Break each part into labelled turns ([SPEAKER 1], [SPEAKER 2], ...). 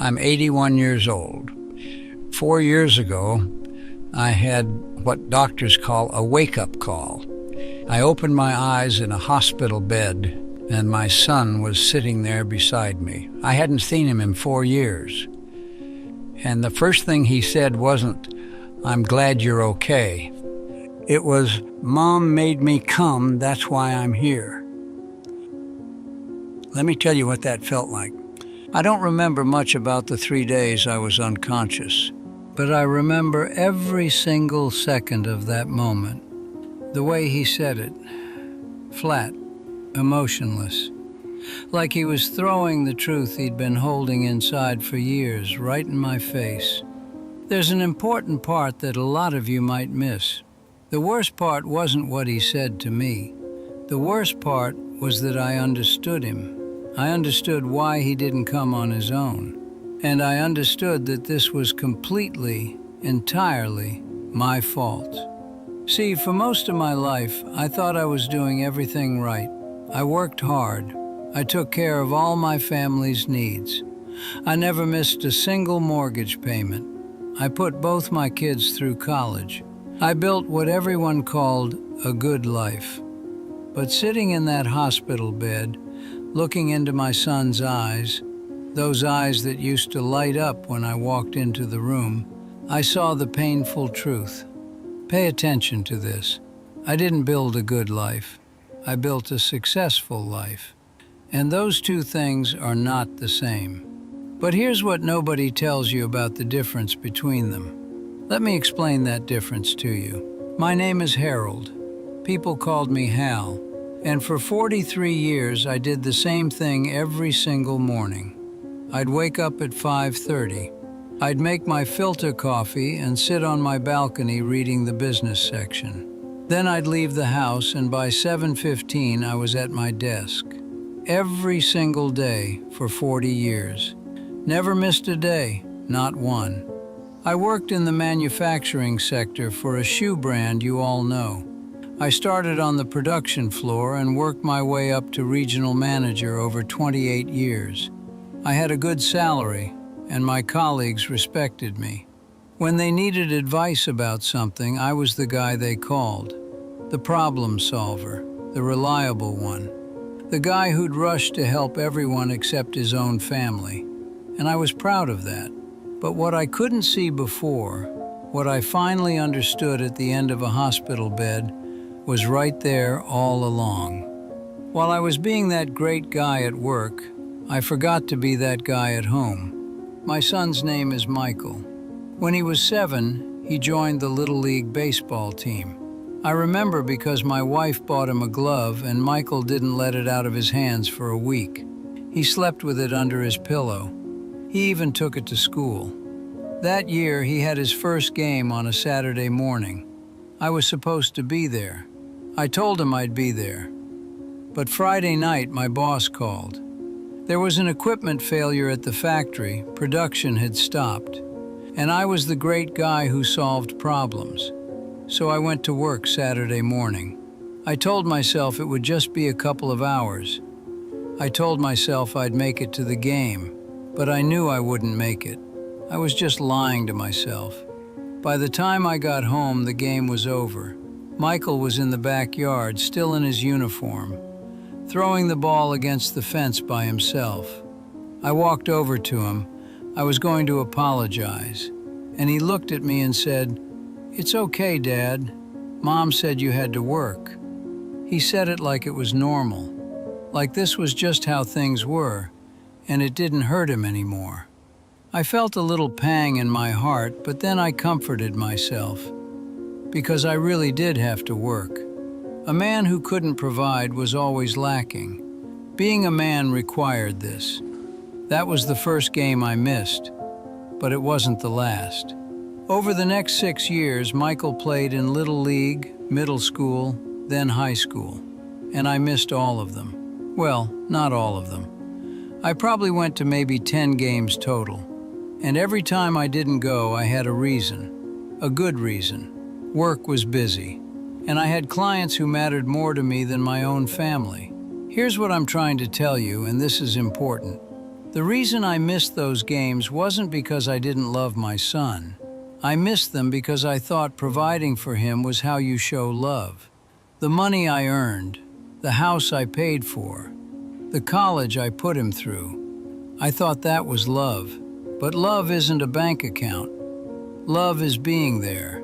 [SPEAKER 1] I'm 81 years old. 4 years ago, I had what doctors call a wake-up call. I opened my eyes in a hospital bed, and my son was sitting there beside me. I hadn't seen him in 4 years. And the first thing he said wasn't, "I'm glad you're okay." It was, "Mom made me come, that's why I'm here." Let me tell you what that felt like. I don't remember much about the 3 days I was unconscious, but I remember every single second of that moment. The way he said it, flat, emotionless, like he was throwing the truth he'd been holding inside for years right in my face. There's an important part that a lot of you might miss. The worst part wasn't what he said to me. The worst part was that I understood him. I understood why he didn't come on his own. And I understood that this was completely, entirely my fault. See, for most of my life, I thought I was doing everything right. I worked hard. I took care of all my family's needs. I never missed a single mortgage payment. I put both my kids through college. I built what everyone called a good life. But sitting in that hospital bed, looking into my son's eyes, those eyes that used to light up when I walked into the room, I saw the painful truth. Pay attention to this. I didn't build a good life. I built a successful life. And those two things are not the same. But here's what nobody tells you about the difference between them. Let me explain that difference to you. My name is Harold. People called me Hal. And for 43 years, I did the same thing every single morning. I'd wake up at 5:30. I'd make my filter coffee and sit on my balcony reading the business section. Then I'd leave the house, and by 7:15, I was at my desk. Every single day for 40 years. Never missed a day, not one. I worked in the manufacturing sector for a shoe brand you all know. I started on the production floor and worked my way up to regional manager over 28 years. I had a good salary, and my colleagues respected me. When they needed advice about something, I was the guy they called. The problem solver, the reliable one. The guy who'd rush to help everyone except his own family. And I was proud of that. But what I couldn't see before, what I finally understood at the end of a hospital bed, was right there all along. While I was being that great guy at work, I forgot to be that guy at home. My son's name is Michael. When he was 7, he joined the Little League baseball team. I remember because my wife bought him a glove and Michael didn't let it out of his hands for a week. He slept with it under his pillow. He even took it to school. That year, he had his first game on a Saturday morning. I was supposed to be there. I told him I'd be there. But Friday night, my boss called. There was an equipment failure at the factory, production had stopped, and I was the great guy who solved problems. So I went to work Saturday morning. I told myself it would just be a couple of hours. I told myself I'd make it to the game, but I knew I wouldn't make it. I was just lying to myself. By the time I got home, the game was over. Michael was in the backyard, still in his uniform, throwing the ball against the fence by himself. I walked over to him. I was going to apologize, and he looked at me and said, "It's okay, Dad. Mom said you had to work." He said it like it was normal, like this was just how things were, and it didn't hurt him anymore. I felt a little pang in my heart, but then I comforted myself, because I really did have to work. A man who couldn't provide was always lacking. Being a man required this. That was the first game I missed, but it wasn't the last. Over the next 6 years, Michael played in Little League, middle school, then high school, and I missed all of them. Well, not all of them. I probably went to maybe 10 games total, and every time I didn't go, I had a reason, a good reason. Work was busy, and I had clients who mattered more to me than my own family. Here's what I'm trying to tell you, and this is important. The reason I missed those games wasn't because I didn't love my son. I missed them because I thought providing for him was how you show love. The money I earned, the house I paid for, the college I put him through. I thought that was love. But love isn't a bank account. Love is being there.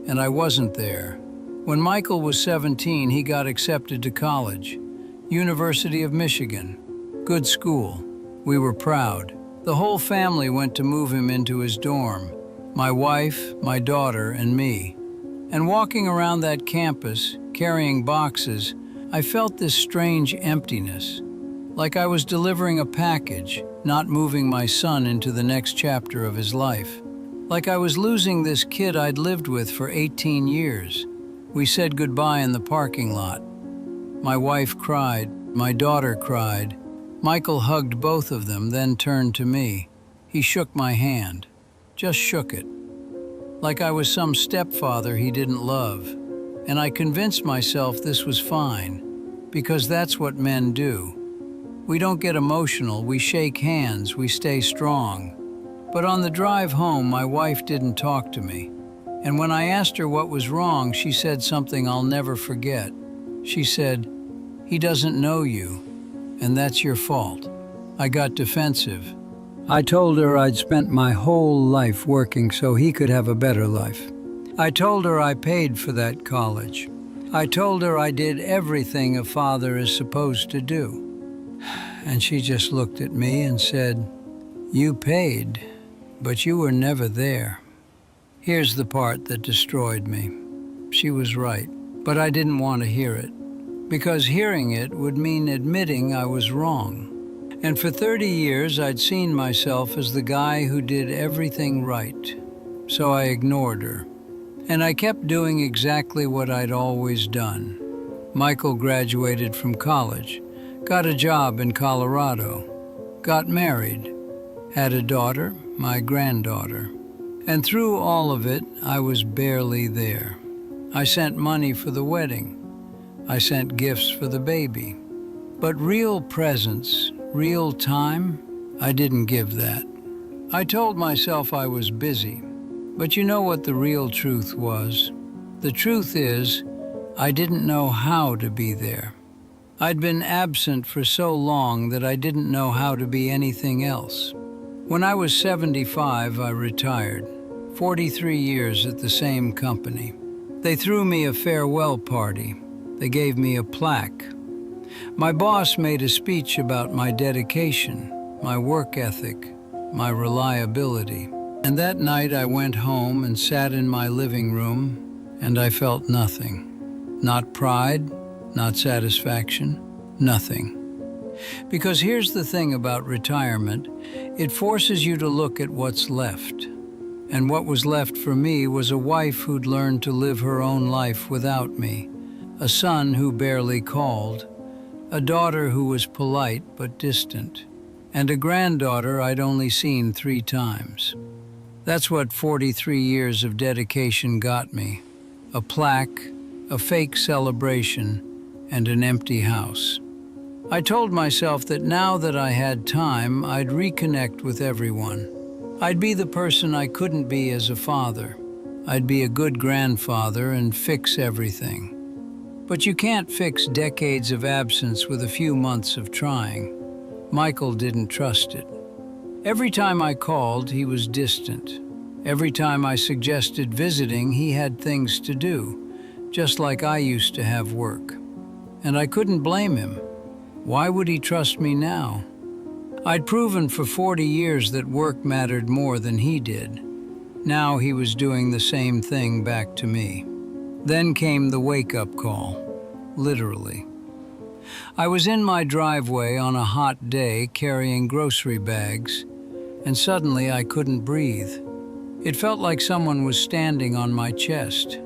[SPEAKER 1] And I wasn't there. When Michael was 17, he got accepted to college. University of Michigan. Good school. We were proud. The whole family went to move him into his dorm. My wife, my daughter, and me. And walking around that campus, carrying boxes, I felt this strange emptiness. Like I was delivering a package, not moving my son into the next chapter of his life. Like I was losing this kid I'd lived with for 18 years. We said goodbye in the parking lot. My wife cried, my daughter cried. Michael hugged both of them, then turned to me. He shook my hand, just shook it. Like I was some stepfather he didn't love. And I convinced myself this was fine, because that's what men do. We don't get emotional, we shake hands, we stay strong. But on the drive home, my wife didn't talk to me. And when I asked her what was wrong, she said something I'll never forget. She said, "He doesn't know you, and that's your fault." I got defensive. I told her I'd spent my whole life working so he could have a better life. I told her I paid for that college. I told her I did everything a father is supposed to do. And she just looked at me and said, "You paid, but you were never there." Here's the part that destroyed me. She was right, but I didn't want to hear it, because hearing it would mean admitting I was wrong. And for 30 years, I'd seen myself as the guy who did everything right. So I ignored her. And I kept doing exactly what I'd always done. Michael graduated from college, got a job in Colorado, got married, had a daughter, my granddaughter. And through all of it, I was barely there. I sent money for the wedding. I sent gifts for the baby. But real presence, real time, I didn't give that. I told myself I was busy. But you know what the real truth was? The truth is, I didn't know how to be there. I'd been absent for so long that I didn't know how to be anything else. When I was 75, I retired. 43 years at the same company. They threw me a farewell party. They gave me a plaque. My boss made a speech about my dedication, my work ethic, my reliability. And that night I went home and sat in my living room, and I felt nothing. Not pride, not satisfaction, nothing. Because here's the thing about retirement, it forces you to look at what's left. And what was left for me was a wife who'd learned to live her own life without me, a son who barely called, a daughter who was polite but distant, and a granddaughter I'd only seen 3 times. That's what 43 years of dedication got me. A plaque, a fake celebration, and an empty house. I told myself that now that I had time, I'd reconnect with everyone. I'd be the person I couldn't be as a father. I'd be a good grandfather and fix everything. But you can't fix decades of absence with a few months of trying. Michael didn't trust it. Every time I called, he was distant. Every time I suggested visiting, he had things to do, just like I used to have work. And I couldn't blame him. Why would he trust me now? I'd proven for 40 years that work mattered more than he did. Now he was doing the same thing back to me. Then came the wake-up call, literally. I was in my driveway on a hot day carrying grocery bags, and suddenly I couldn't breathe. It felt like someone was standing on my chest.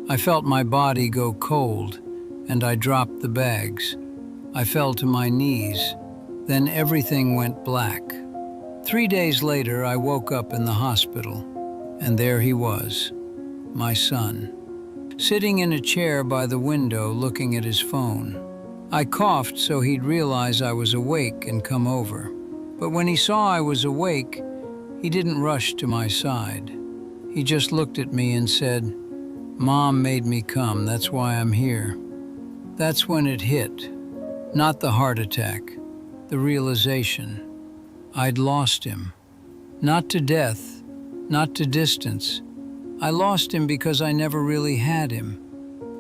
[SPEAKER 1] I felt my body go cold, and I dropped the bags. I fell to my knees. Then everything went black. 3 days later, I woke up in the hospital, and there he was, my son, sitting in a chair by the window looking at his phone. I coughed so he'd realize I was awake and come over, But when he saw I was awake, he didn't rush to my side. He just looked at me and said, "Mom made me come, that's why I'm here." That's when it hit. Not the heart attack, the realization. I'd lost him. Not to death, not to distance. I lost him because I never really had him.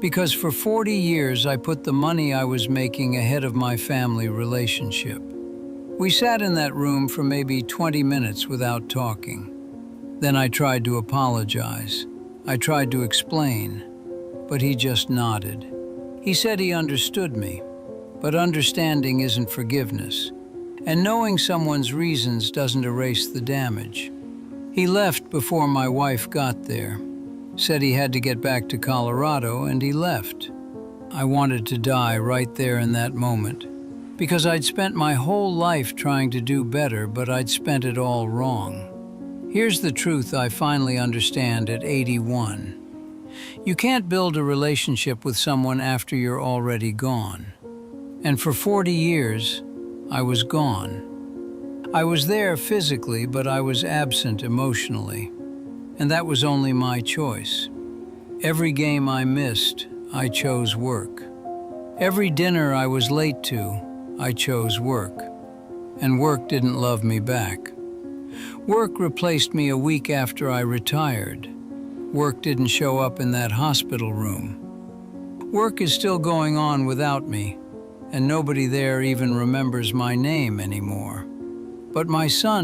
[SPEAKER 1] Because for 40 years I put the money I was making ahead of my family relationship. We sat in that room for maybe 20 minutes without talking. Then I tried to apologize. I tried to explain, but he just nodded. He said he understood me, but understanding isn't forgiveness, and knowing someone's reasons doesn't erase the damage. He left before my wife got there, said he had to get back to Colorado, and he left. I wanted to die right there in that moment, because I'd spent my whole life trying to do better, but I'd spent it all wrong. Here's the truth I finally understand at 81. You can't build a relationship with someone after you're already gone. And for 40 years, I was gone. I was there physically, but I was absent emotionally. And that was only my choice. Every game I missed, I chose work. Every dinner I was late to, I chose work. And work didn't love me back. Work replaced me a week after I retired. Work didn't show up in that hospital room. Work is still going on without me, and nobody there even remembers my name anymore. But my son